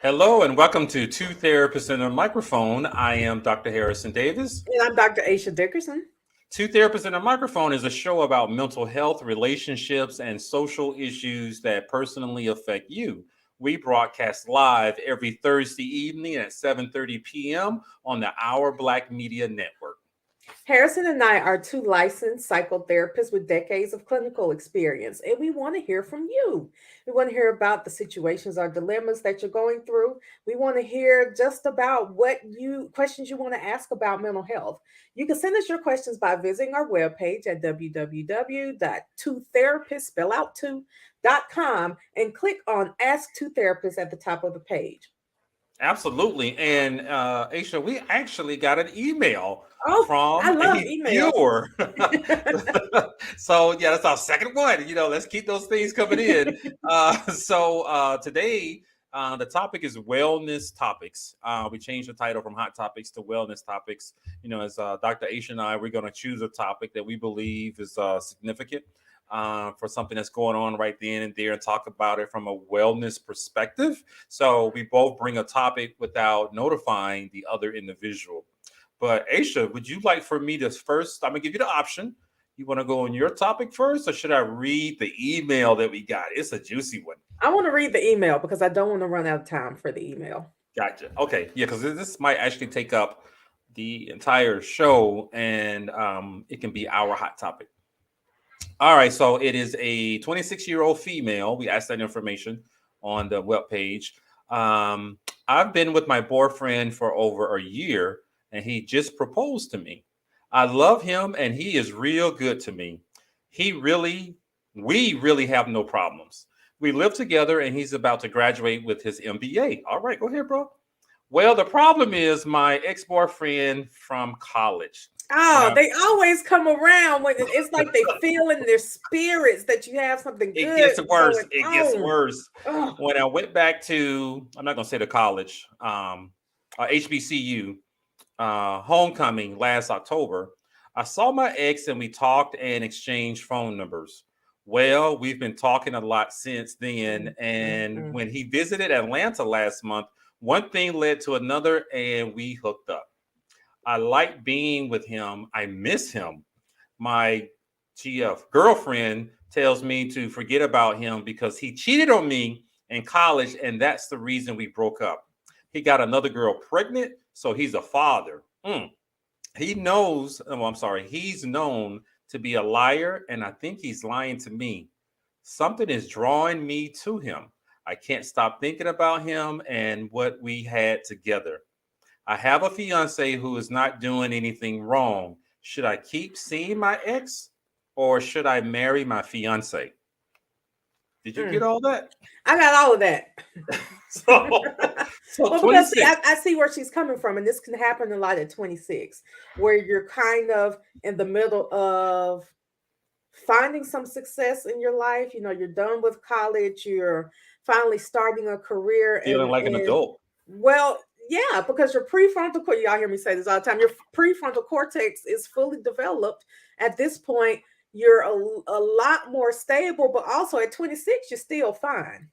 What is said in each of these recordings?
Hello and welcome to Two Therapists and a Microphone. I am Dr. Harrison Davis. And I'm Dr. Aisha Dickerson. Two Therapists and a Microphone is a show about mental health, relationships, and social issues that personally affect you. We broadcast live every Thursday evening at 7:30 p.m. on the Our Black Media Network. Harrison and I are two licensed psychotherapists with decades of clinical experience, and we want to hear from you. We want to hear about the situations or dilemmas that you're going through. We want to hear just about what questions you want to ask about mental health. You can send us your questions by visiting our webpage at www.twotherapist.com and click on Ask Two Therapists at the top of the page. Absolutely. And Aisha, we actually got an email Oh, I from love a email. viewer. So yeah, that's our second one. Let's keep those things coming in. Today, the topic is wellness topics. We changed the title from hot topics to wellness topics. As Dr. Aisha and I, we're going to choose a topic that we believe is significant for something that's going on right then and there and talk about it from a wellness perspective. So we both bring a topic without notifying the other individual. But Aisha, would you like for me to first? I'm gonna give you the option. You want to go on your topic first, or should I read the email that we got? It's a juicy one. I want to read the email because I don't want to run out of time for the email. Gotcha. Okay, yeah, because this might actually take up the entire show, and it can be our hot topic. All right, so it is a 26-year-old female. We asked that information on the webpage. I've been with my boyfriend for over a year, and he just proposed to me. I love him, and he is real good to me. We really have no problems. We live together, and he's about to graduate with his MBA. All right, go ahead, bro. Well, the problem is my ex-boyfriend from college. Oh, they always come around when it's like they feel in their spirits that you have something good. It gets worse. It gets on. worse. Oh. When I went back to, I'm not going to say the college, HBCU, homecoming last October, I saw my ex and we talked and exchanged phone numbers. Well, we've been talking a lot since then. And when he visited Atlanta last month, one thing led to another and we hooked up. I like being with him. I miss him. My GF girlfriend tells me to forget about him because he cheated on me in college, and that's the reason we broke up. He got another girl pregnant, so he's a father. He knows, he's known to be a liar, and I think he's lying to me. Something is drawing me to him. I can't stop thinking about him and what we had together. I have a fiance who is not doing anything wrong. Should I keep seeing my ex or should I marry my fiance? Did you get all that? I got all of that. So because I see where she's coming from, and this can happen a lot at 26, where you're kind of in the middle of finding some success in your life. You're done with college, you're finally starting a career, feeling like an adult. Well, yeah, because your prefrontal cortex, y'all hear me say this all the time, your prefrontal cortex is fully developed. At this point, you're a lot more stable, but also at 26, you're still fine.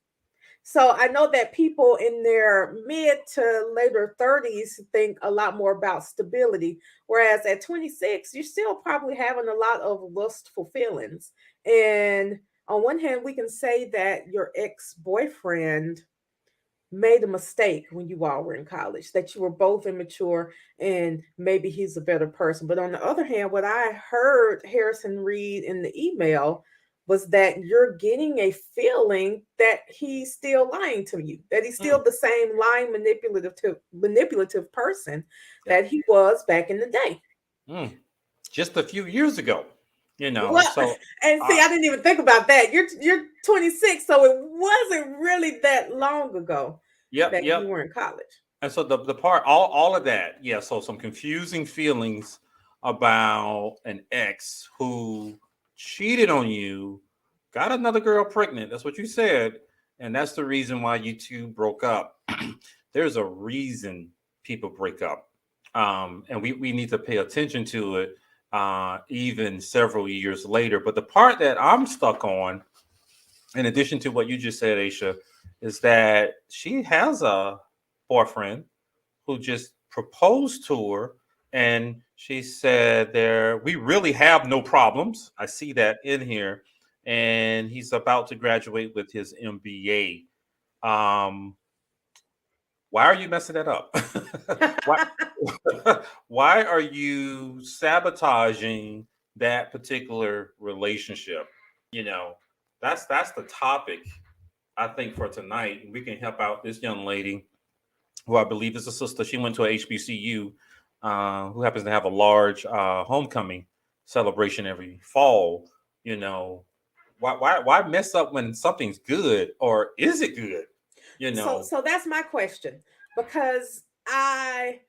So I know that people in their mid to later 30s think a lot more about stability, whereas at 26, you're still probably having a lot of lustful feelings. And on one hand, we can say that your ex-boyfriend made a mistake when you all were in college, that you were both immature and maybe he's a better person. But on the other hand, what I heard Harrison read in the email was that you're getting a feeling that he's still lying to you, that he's still the same lying, manipulative person that he was back in the day. Just a few years ago. Well, so and see, I didn't even think about that. You're 26, so it wasn't really that long ago that you were in college. And so the part, all of that, yeah. So some confusing feelings about an ex who cheated on you, got another girl pregnant. That's what you said, and that's the reason why you two broke up. There's a reason people break up, and we need to pay attention to it. Even several years later. But the part that I'm stuck on, in addition to what you just said, Aisha, is that she has a boyfriend who just proposed to her, and she said there we really have no problems. I see that in here, and he's about to graduate with his MBA. um why are you messing that up? why why are you sabotaging that particular relationship? you know that's the topic, I think, for tonight. We can help out this young lady who I believe is a sister. She went to a HBCU, who happens to have a large homecoming celebration every fall. You know, why mess up when something's good, or is it good? You So know, so that's my question, because I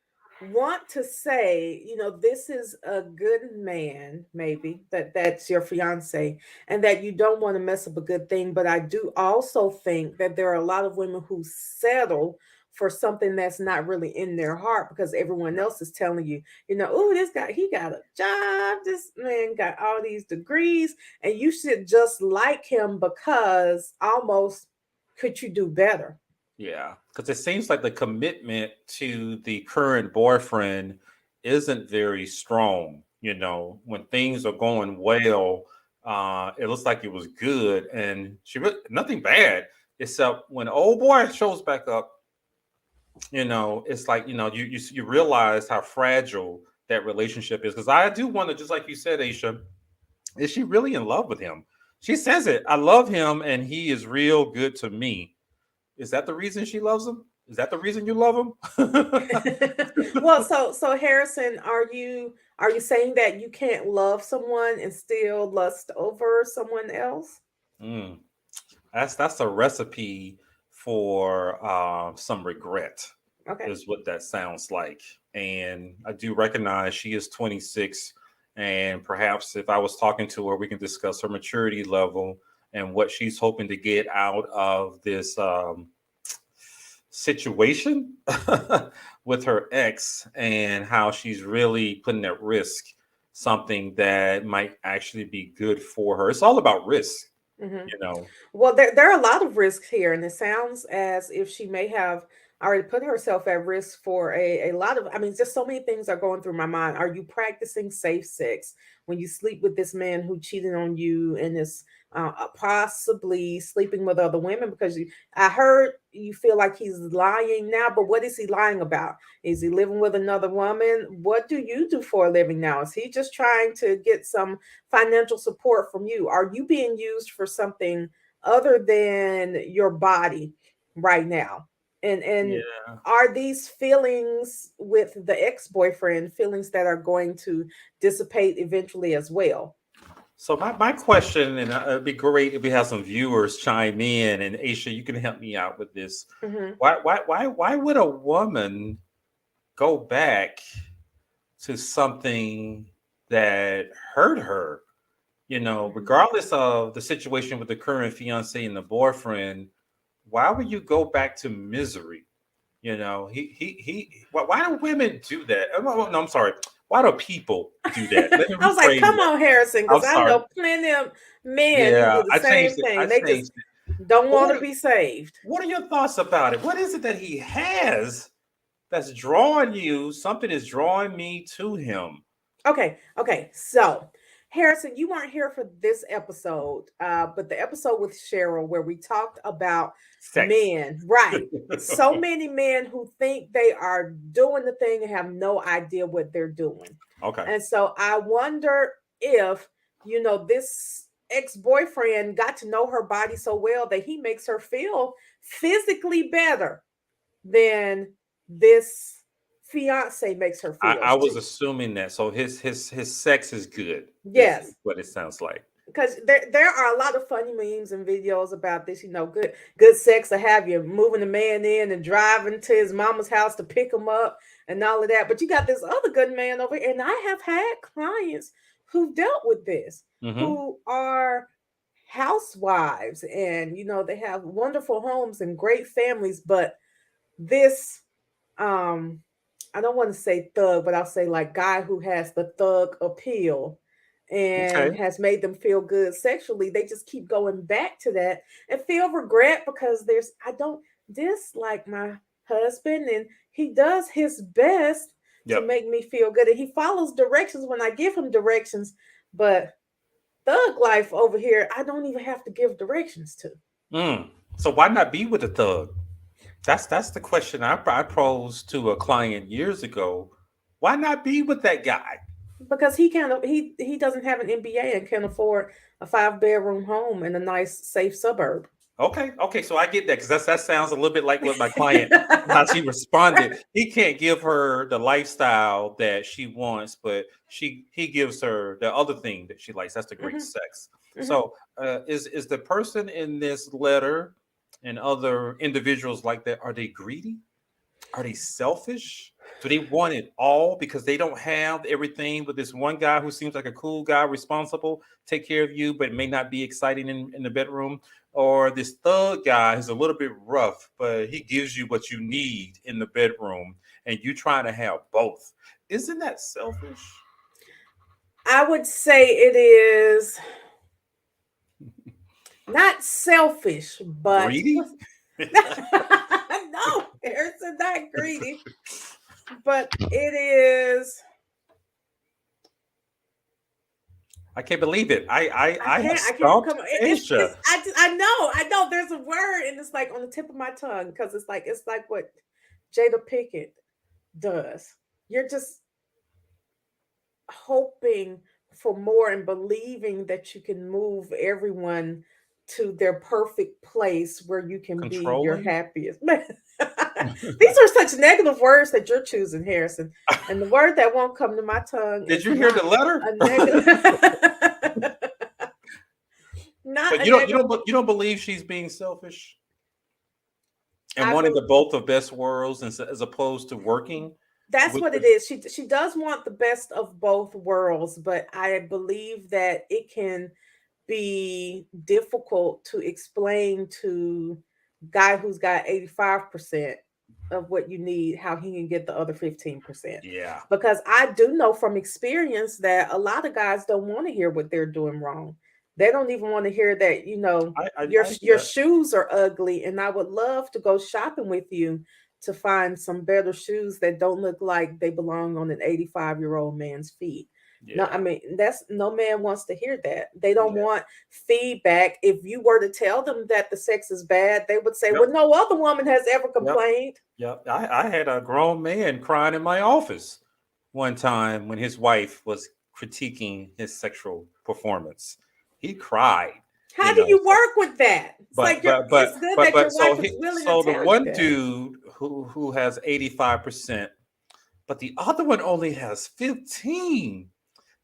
want to say, this is a good man, maybe that's your fiance, and that you don't want to mess up a good thing. But I do also think that there are a lot of women who settle for something that's not really in their heart because everyone else is telling you, oh, this guy, he got a job, this man got all these degrees, and you should just like him because almost could you do better? yeah, because it seems like the commitment to the current boyfriend isn't very strong. When things are going well, it looks like it was good, and nothing bad, except when old boy shows back up. It's like you realize how fragile that relationship is. Because I do wonder, just like you said, Aisha, is she really in love with him? She says it. I love him, and he is real good to me. Is that the reason she loves him? Is that the reason you love him? Well, so Harrison, are you saying that you can't love someone and still lust over someone else? Mm, that's a recipe for some regret, Okay. is what that sounds like. And I do recognize she is 26, and perhaps if I was talking to her, we can discuss her maturity level and what she's hoping to get out of this situation with her ex, and how she's really putting at risk something that might actually be good for her. It's all about risk, hmm you know. Well, there are a lot of risks here, and it sounds as if she may have already put herself at risk for a lot of. I mean, just so many things are going through my mind. Are you practicing safe sex when you sleep with this man who cheated on you and is possibly sleeping with other women? Because I heard you feel like he's lying now, but what is he lying about? Is he living with another woman? What do you do for a living now? Is he just trying to get some financial support from you? Are you being used for something other than your body right now? And Yeah. are these feelings with the ex-boyfriend feelings that are going to dissipate eventually as well? So my question, and it'd be great if we have some viewers chime in, and Aisha, you can help me out with this. hmm Why would a woman go back to something that hurt her? hmm Regardless of the situation with the current fiance and the boyfriend, why would you go back to misery? Why do women do that? No, I'm sorry. Why do people do that? Let me I was like, reframe come that. on, Harrison, I'm because I sorry. know plenty of men who Yeah, do the I changed same it. I thing. They just changed it. don't But want to be saved. what are your thoughts about it? What is it that he has that's drawing you? Something is drawing me to him. Okay. So, Harrison, you weren't here for this episode, but the episode with Cheryl where we talked about Sex. men, right? So many men who think they are doing the thing and have no idea what they're doing. Okay. And so I wonder if, this ex-boyfriend got to know her body so well that he makes her feel physically better than this fiance makes her feel. I was assuming that. So his sex is good, is Yes, what it sounds like. because there are a lot of funny memes and videos about this. Good sex to have you moving the man in and driving to his mama's house to pick him up and all of that. But you got this other good man over here, and I have had clients who've dealt with this, Hmm. who are housewives, and they have wonderful homes and great families, but this I don't want to say thug, but I'll say like guy who has the thug appeal and Okay. has made them feel good sexually, they just keep going back to that and feel regret because I don't dislike my husband and he does his best to Yep. make me feel good and he follows directions when I give him directions, but thug life over here, I don't even have to give directions to. Mm. So why not be with a thug? That's the question I posed to a client years ago. Why not be with that guy? Because he doesn't have an MBA and can afford a 5 bedroom home in a nice safe suburb. Okay, okay, so I get that because that sounds a little bit like what my client how she responded. He can't give her the lifestyle that she wants, but he gives her the other thing that she likes. That's the great Mhm, sex. mhm. So, is the person in this letter and other individuals like that, are they greedy? Are they selfish? Do they want it all because they don't have everything with this one guy who seems like a cool guy, responsible, take care of you, but may not be exciting in the bedroom? Or this thug guy is a little bit rough, but he gives you what you need in the bedroom, and you trying to have both. Isn't that selfish? I would say it is not selfish, but Greedy? no, Harrison, not greedy, but it is. I can't believe it. I have I can't stumped come. Asia. It's. I know. There's a word, and it's like on the tip of my tongue because it's like what Jada Pickett does. You're just hoping for more and believing that you can move everyone to their perfect place where you can be your Controlling? happiest. These are such negative words that you're choosing, Harrison. And the word that won't come to my tongue Did is you hear not the letter? a negative, not But a negative. you don't believe she's being selfish and I wanting believe the both of best worlds as opposed to working that's with what it the is. She does want the best of both worlds, but I believe that it can be difficult to explain to guy who's got 85% of what you need how he can get the other 15%, yeah. because I do know from experience that a lot of guys don't want to hear what they're doing wrong. They don't even want to hear that, I hear your that. shoes are ugly and I would love to go shopping with you to find some better shoes that don't look like they belong on an 85-year-old man's feet. No, I Yeah. mean, that's no man wants to hear that. They don't Yeah. want feedback. If you were to tell them that the sex is bad, they would say, Yep. well, no other woman has ever Yep. complained. Yep. I had a grown man crying in my office one time when his wife was critiquing his sexual performance. He cried, How do you so work with that? It's like it's good that your wife is willing to so the tell you one that. dude who has 85%, but the other one only has 15.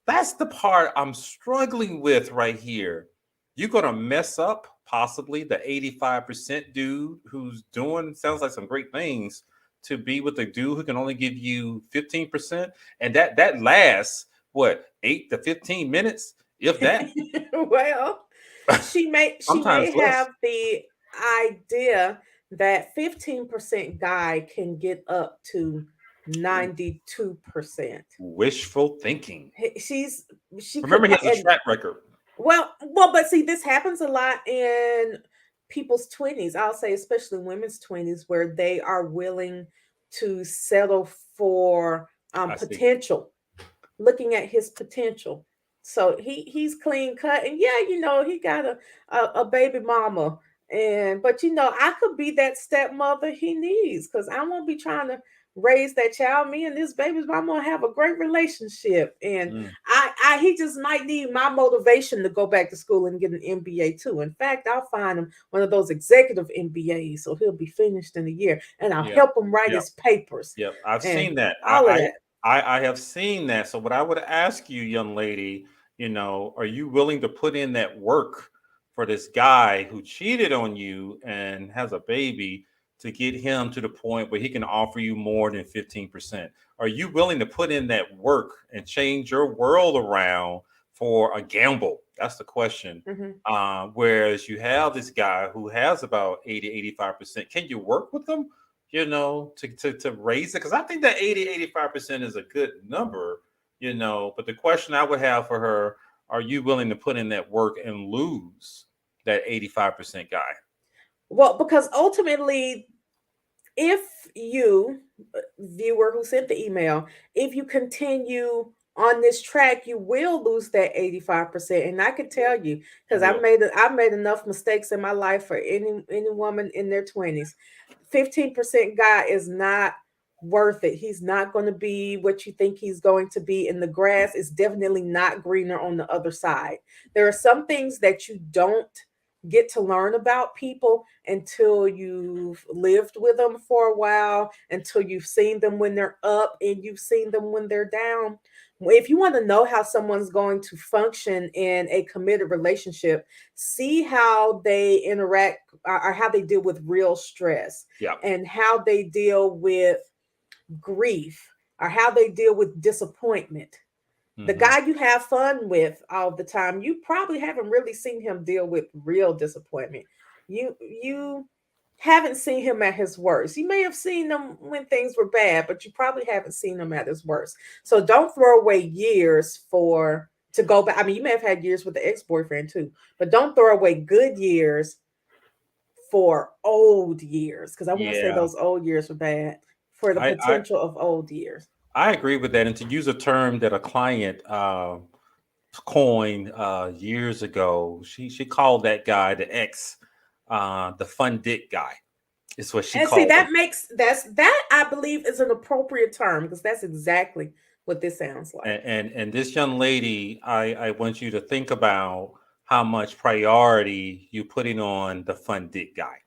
That's the part I'm struggling with right here. You're gonna mess up possibly the 85% dude who's doing sounds like some great things to be with a dude who can only give you 15%. And that lasts what 8 to 15 minutes, if that, Well, she sometimes may less. have the idea that 15% guy can get up to 92%. Wishful thinking. She's she could Remember, he has a and track record. but see, this happens a lot in people's 20s. I'll say, especially women's 20s, where they are willing to settle for I see. potential, looking at his potential. So he's clean cut, and yeah, he got a baby mama, and but I could be that stepmother he needs because I won't be trying to raise that child. Me and this baby's mama have a great relationship, and Mm, he just might need my motivation to go back to school and get an MBA too. In fact, I'll find him one of those executive MBAs, so he'll be finished in a year, and I'll yeah. help him write Yeah. his papers Yep, I've and seen that. all of that. I have seen that. So what I would ask you, young lady, are you willing to put in that work for this guy who cheated on you and has a baby to get him to the point where he can offer you more than 15%? Are you willing to put in that work and change your world around for a gamble? That's the question. Mhm. Whereas you have this guy who has about 80, 85%. Can you work with them? To raise it, because I think that 80, 85% is a good number. But the question I would have for her, are you willing to put in that work and lose that 85% guy? Well, because ultimately, if you, viewer who sent the email, if you continue on this track, you will lose that 85%. And I can tell you, because I've made enough mistakes in my life for any woman in their 20s. 15% guy is not worth it. He's not going to be what you think he's going to be, and the grass is definitely not greener on the other side. There are some things that you don't get to learn about people until you've lived with them for a while, until you've seen them when they're up and you've seen them when they're down. If you want to know how someone's going to function in a committed relationship, see how they interact or how they deal with real stress, and how they deal with grief, or how they deal with disappointment. The guy you have fun with all the time, you probably haven't really seen him deal with real disappointment. You haven't seen him at his worst. You may have seen him when things were bad, but you probably haven't seen him at his worst. So don't throw away years to go back. I mean, you may have had years with the ex-boyfriend too, but don't throw away good years for old years, because I want to say those old years were bad for the potential of old years. I agree with that. And to use a term that a client coined years ago, she called that guy the ex, the fun dick guy. Is what she called. See, that I believe is an appropriate term, because that's exactly what this sounds like. And this young lady, I want you to think about how much priority you putting on the fun dick guy,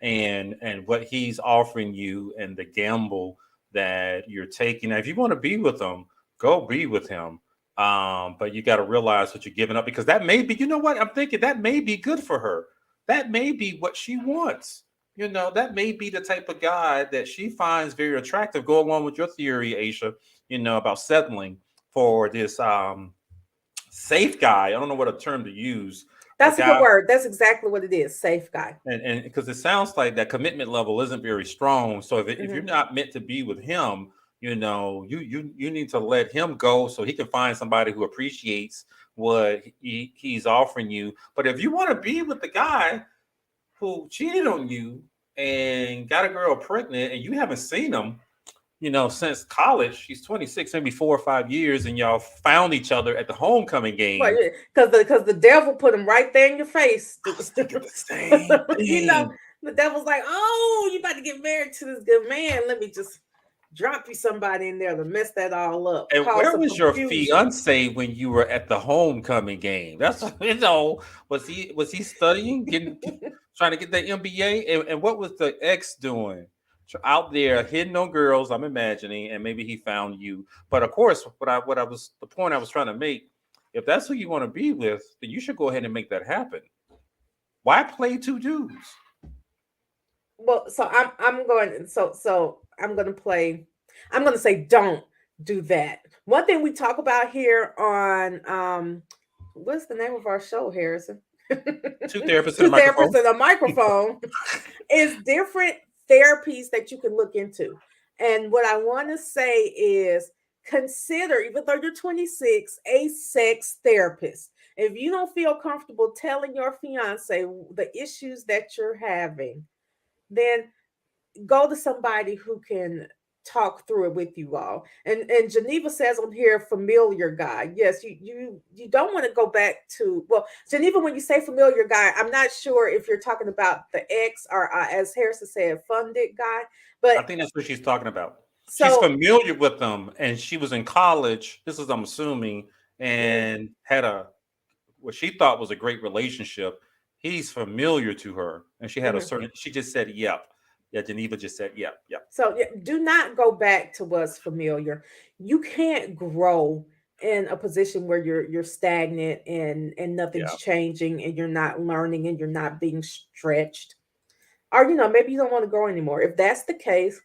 and what he's offering you, and the gamble that you're taking. Now, if you want to be with him, go be with him. But you got to realize what you're giving up, because that may be, you know what, I'm thinking that may be good for her. That may be what she wants. You know, that may be the type of guy that she finds very attractive. Go along with your theory, Aisha, about settling for this safe guy. I don't know what a term to use. That's a good word. That's exactly what it is. Safe guy. And because it sounds like that commitment level isn't very strong. So if you're not meant to be with him, you need to let him go so he can find somebody who appreciates what he's offering you. But if you want to be with the guy who cheated on you and got a girl pregnant, and you haven't seen him, since college, she's 26, maybe 4 or 5 years, and y'all found each other at the homecoming game. Because the devil put him right there in your face. I was thinking the same thing. The devil's like, oh, you about to get married to this good man. Let me just drop you somebody in there to mess that all up. And where was your fiance when you were at the homecoming game? That's was he studying, trying to get that MBA? And what was the ex doing? Out there hitting on girls, I'm imagining, and maybe he found you. But of course, the point I was trying to make, if that's who you want to be with, then you should go ahead and make that happen. Why play two dudes? Well, so I'm going to say don't do that. One thing we talk about here on what's the name of our show, Harrison? Two therapists and a microphone is different therapies that you can look into. And what I want to say is, consider, even though you're 26, a sex therapist. If you don't feel comfortable telling your fiance the issues that you're having, then go to somebody who can talk through it with you all. And Geneva says on here, familiar guy. Yes, you don't want to go back to, well, Geneva, when you say familiar guy, I'm not sure if you're talking about the ex or as Harrison said, fun dick guy. But I think that's what she's talking about. So, she's familiar with them, and she was in college. This is, I'm assuming, and had what she thought was a great relationship. He's familiar to her, and she had she just said, yep. Yeah, Geneva just said, yep. So do not go back to what's familiar. You can't grow in a position where you're stagnant and nothing's changing, and you're not learning, and you're not being stretched. Or, maybe you don't want to grow anymore. If that's the case,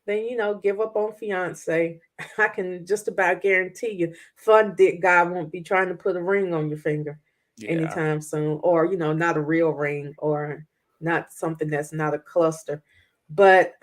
then, give up on fiance. I can just about guarantee you, fun dick guy won't be trying to put a ring on your finger anytime soon, or, not a real ring, or not something that's not a cluster. But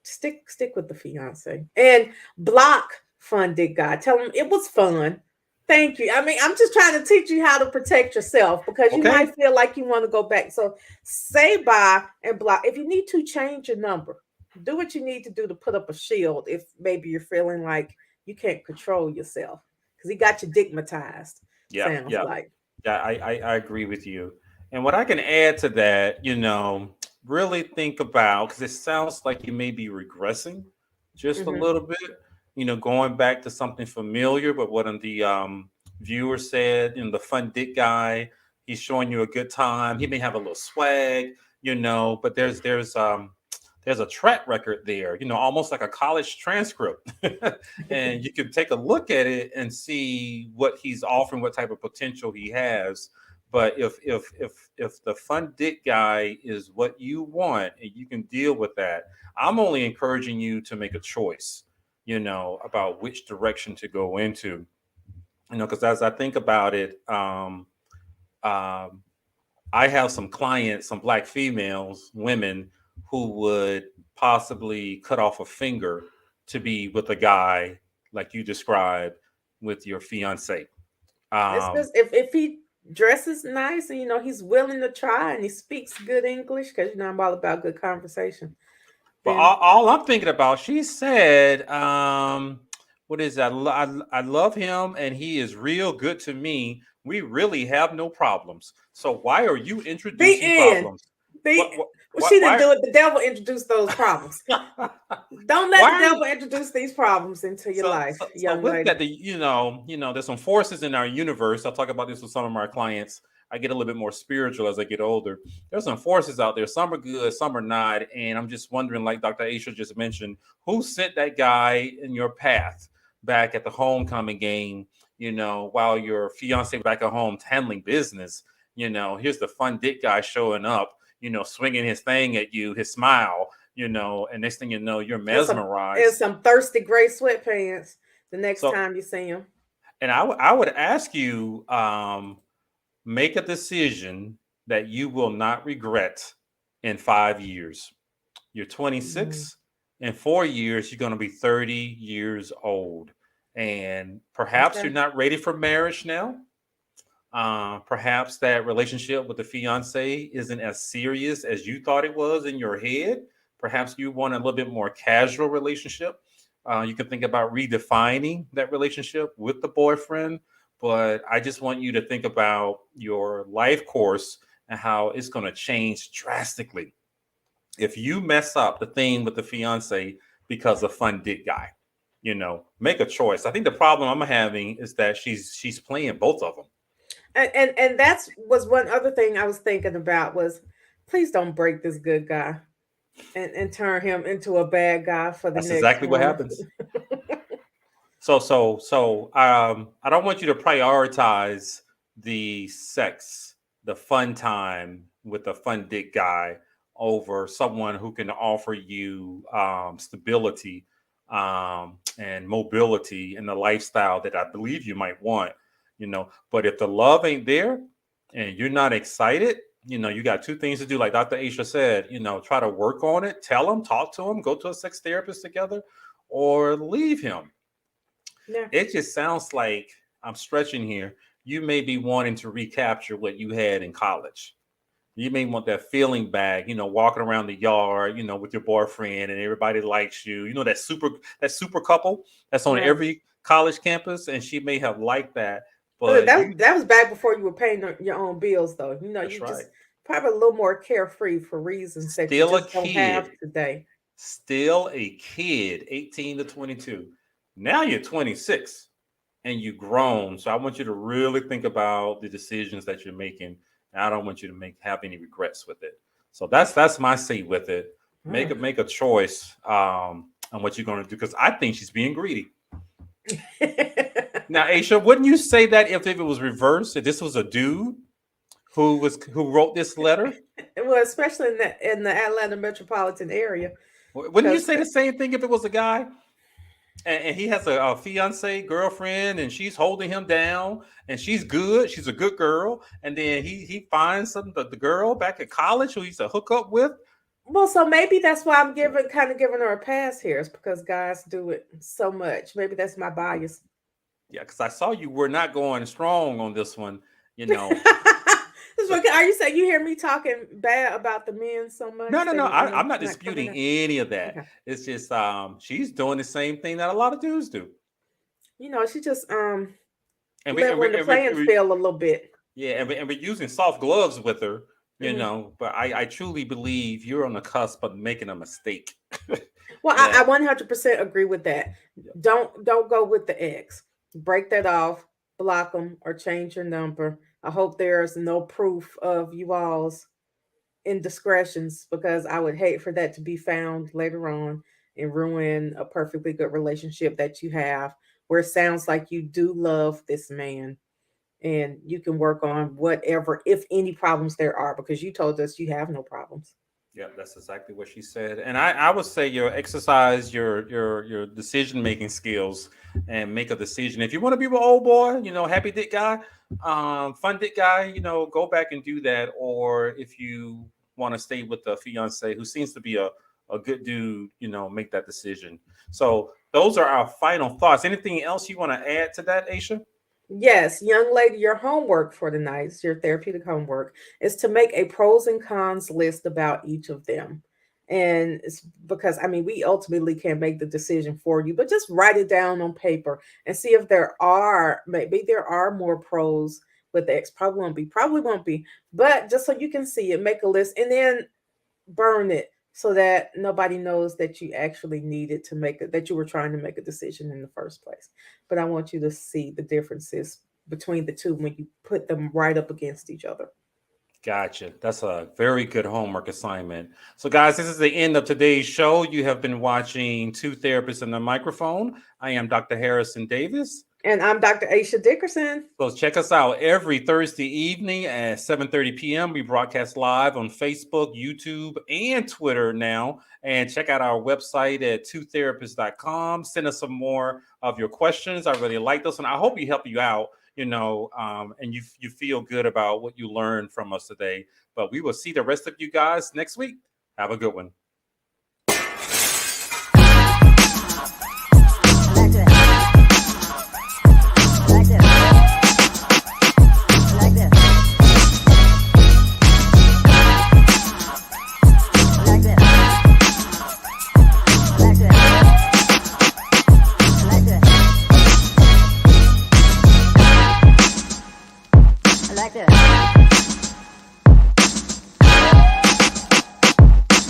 stick with the fiance and block fun dick guy. Tell him it was fun, Thank you. I mean, I'm just trying to teach you how to protect yourself because you Okay. might feel like you want to go back. So say bye and block. If you need to change your number, do what you need to do to put up a shield if maybe you're feeling like you can't control yourself because he got you digmatized, Yeah, sounds yeah, like. yeah. I agree with you. And what I can add to that, really think about because it sounds like you may be regressing just a Hmm. little bit. Going back to something familiar, but what the viewer said, the fun dick guy, he's showing you a good time. He may have a little swag, but there's a track record there, almost like a college transcript. And you can take a look at it and see what he's offering, what type of potential he has. But if the fun dick guy is what you want and you can deal with that, I'm only encouraging you to make a choice, about which direction to go into. Because as I think about it, um, I have some clients, some black females, women who would possibly cut off a finger to be with a guy like you described with your fiance. It's Um, just if he dresses nice and he's willing to try and he speaks good English, because I'm all about good conversation, but then all I'm thinking about, she said, what is that? I love him and he is real good to me. We really have no problems. So why are you the introducing end. problems? The What, what, Well, she didn't why? do it. The devil introduced those problems. Don't let Why the are you? devil introduce these problems into your So, life, so, so young with that, lady. there's some forces in our universe. I'll talk about this with some of my clients. I get a little bit more spiritual as I get older. There's some forces out there. Some are good, some are not. And I'm just wondering, like Dr. Aisha just mentioned, who sent that guy in your path back at the homecoming game, while your fiance back at home handling business. Here's the fun dick guy showing up, swinging his thing at you, his smile, and next thing you know, you're And mesmerized. some thirsty gray sweatpants the next So, time you see him. and I would ask you, make a decision that you will not regret in 5 years. You're Mm, 26. In 4 years, you're going to be 30 years old. And perhaps okay. you're not ready for marriage now. Perhaps that relationship with the fiance isn't as serious as you thought it was in your head. Perhaps you want a little bit more casual relationship. You can think about redefining that relationship with the boyfriend. But I just want you to think about your life course and how it's going to change drastically if you mess up the thing with the fiance because of fun dick guy. Make a choice. I think the problem I'm having is that she's playing both of them. And that's was one other thing I was thinking about was, please don't break this good guy and turn him into a bad guy for the That's next exactly what woman. happens. So I don't want you to prioritize the sex, the fun time with a fun dick guy over someone who can offer you stability and mobility in the lifestyle that I believe you might want. But if the love ain't there and you're not excited, you got two things to do. Like Dr. Aisha said, try to work on it, tell him, talk to him, go to a sex therapist together, or leave him. Yeah. It just sounds like I'm stretching here. You may be wanting to recapture what you had in college. You may want that feeling back, walking around the yard, with your boyfriend and everybody likes you. That super couple that's on Right. every college campus, and she may have liked that. Well, But that was back before you were paying your own bills, though. that's You right. just probably a little more carefree for reasons that you Still a just don't have kid. today. Still a kid, 18 to 22. Now you're 26 and you've grown. So I want you to really think about the decisions that you're making. And I don't want you to have any regrets with it. So that's my say with it. Make Mm. make a choice on what you're gonna do because I think she's being greedy. Now, Aisha, wouldn't you say that if it was reversed, if this was a dude who wrote this letter? Well, especially in the Atlanta metropolitan area, Wouldn't you because say the same thing if it was a guy? And he has a fiance girlfriend and she's holding him down and she's good, she's a good girl, and then he finds the girl back at college who he's to hook up with. well, so maybe that's why I'm giving her a pass here. Is because guys do it so much. Maybe that's my bias. Yeah, because I saw you were not going strong on this one. You know, Are you saying you hear me talking bad about the men so much? no. I'm not not disputing coming any of up? that. Okay. It's just she's doing the same thing that a lot of dudes do. She just And we, and leveling we, the and we, playing we field a little bit. yeah, and we're using soft gloves with her. You Mhm. know, but I truly believe you're on the cusp of making a mistake. Well, I that 100% agree with that. yeah, Don't go with the ex. Break that off, block them, or change your number. I hope there's no proof of you all's indiscretions because I would hate for that to be found later on and ruin a perfectly good relationship that you have, where it sounds like you do love this man and you can work on whatever, if any problems there are, because you told us you have no problems. yeah, that's exactly what she said. And I would say exercise your decision making skills and make a decision. If you want to be with old boy, happy dick guy, fun dick guy, go back and do that. Or if you want to stay with the fiance who seems to be a good dude, make that decision. So those are our final thoughts. Anything else you want to add to that, Aisha? Yes, young lady, your homework for tonight, your therapeutic homework, is to make a pros and cons list about each of them. And it's because, I mean, we ultimately can't make the decision for you, but just write it down on paper and see if maybe there are more pros with X. Probably won't be, but just so you can see it, make a list and then burn it so that nobody knows that you actually needed to that you were trying to make a decision in the first place. But I want you to see the differences between the two when you put them right up against each other. Gotcha. That's a very good homework assignment. So, guys, this is the end of today's show. You have been watching Two Therapists and a Microphone. I am Dr. Harrison Davis. And I'm Dr. Aisha Dickerson. So check us out every Thursday evening at 7:30 p.m. We broadcast live on Facebook, YouTube, and Twitter now. And check out our website at twotherapists.com. Send us some more of your questions. I really like this one. I hope we help you out, and you feel good about what you learned from us today. But we will see the rest of you guys next week. Have a good one.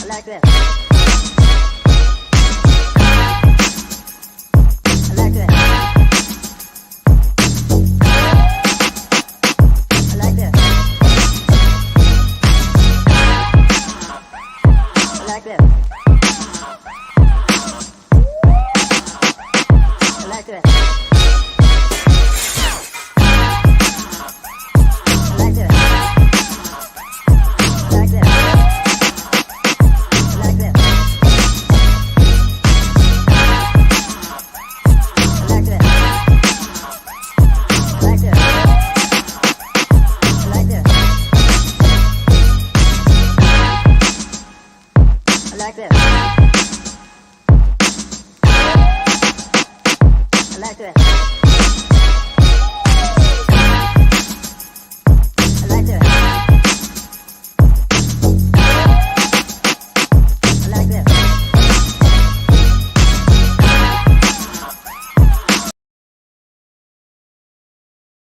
Like this.